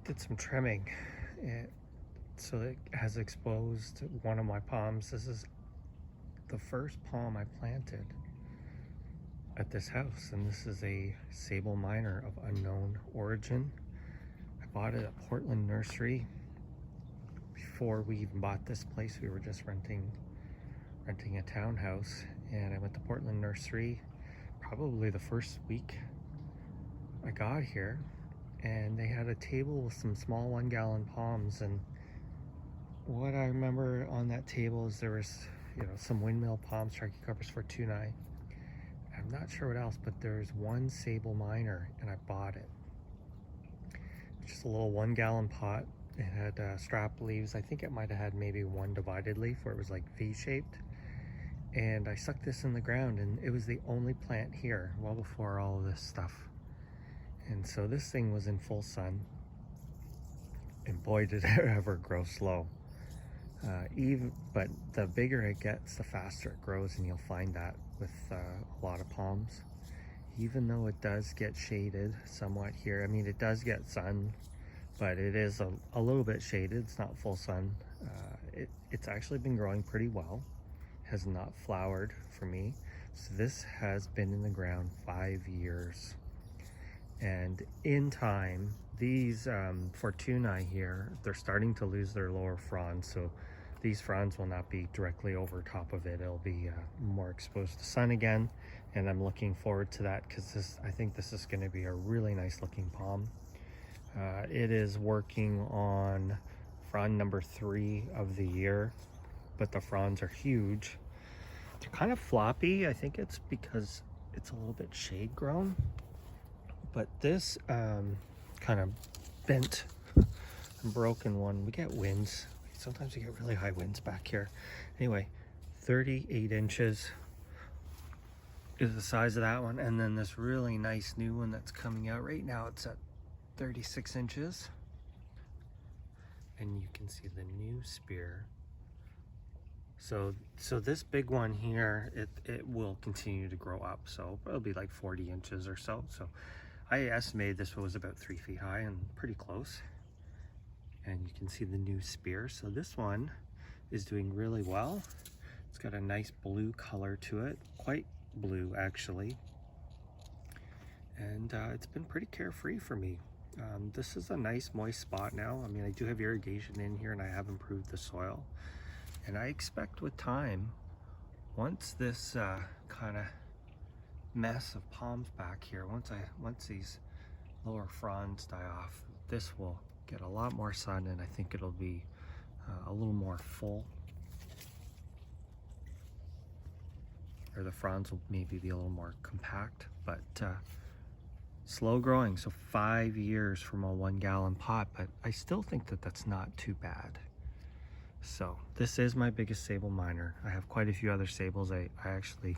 did some trimming. So it has exposed one of my palms. This is the first palm I planted at this house, and this is a Sabal minor of unknown origin. I bought it at Portland Nursery. Before we even bought this place, we were just renting a townhouse, and I went to Portland Nursery probably the first week I got here, and they had a table with some small 1-gallon palms. And what I remember on that table is there was, some windmill palms, Trachycarpus fortunei. I'm not sure what else, but there's one Sabal minor, and I bought it. Just a little 1-gallon pot. It had strap leaves. I think it might have had maybe one divided leaf where it was like V-shaped. And I sucked this in the ground, and it was the only plant here well before all of this stuff. And so this thing was in full sun, and boy did it ever grow slow. But the bigger it gets, the faster it grows, and you'll find that with a lot of palms. Even though it does get shaded somewhat here, I mean, it does get sun, but it is a little bit shaded. It's not full sun. It's actually been growing pretty well. Has not flowered for me. So this has been in the ground 5 years. And in time, these fortunei here, they're starting to lose their lower fronds. So these fronds will not be directly over top of it. It'll be more exposed to sun again. And I'm looking forward to that, because I think this is going to be a really nice looking palm. It is working on frond number 3 of the year, but the fronds are huge. They're kind of floppy. I think it's because it's a little bit shade grown. But this kind of bent and broken one, we get winds. Sometimes we get really high winds back here. Anyway, 38 inches is the size of that one. And then this really nice new one that's coming out right now, it's at 36 inches. And you can see the new spear. So this big one here, it will continue to grow up. So it'll be like 40 inches or so. So I estimated this was about 3 feet high, and pretty close. And you can see the new spear. So this one is doing really well. It's got a nice blue color to it, quite blue actually. And it's been pretty carefree for me. This is a nice moist spot now. I mean, I do have irrigation in here, and I have improved the soil. And I expect with time, once this kind of mess of palms back here, once these lower fronds die off, this will get a lot more sun, and I think it'll be a little more full, or the fronds will maybe be a little more compact. But slow growing, so 5 years from a 1-gallon pot, but I still think that that's not too bad. So this is my biggest Sabal minor. I have quite a few other Sabals. I actually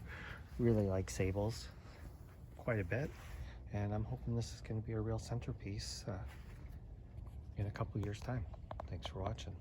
really like Sabals quite a bit, and I'm hoping this is going to be a real centerpiece in a couple years time. Thanks for watching.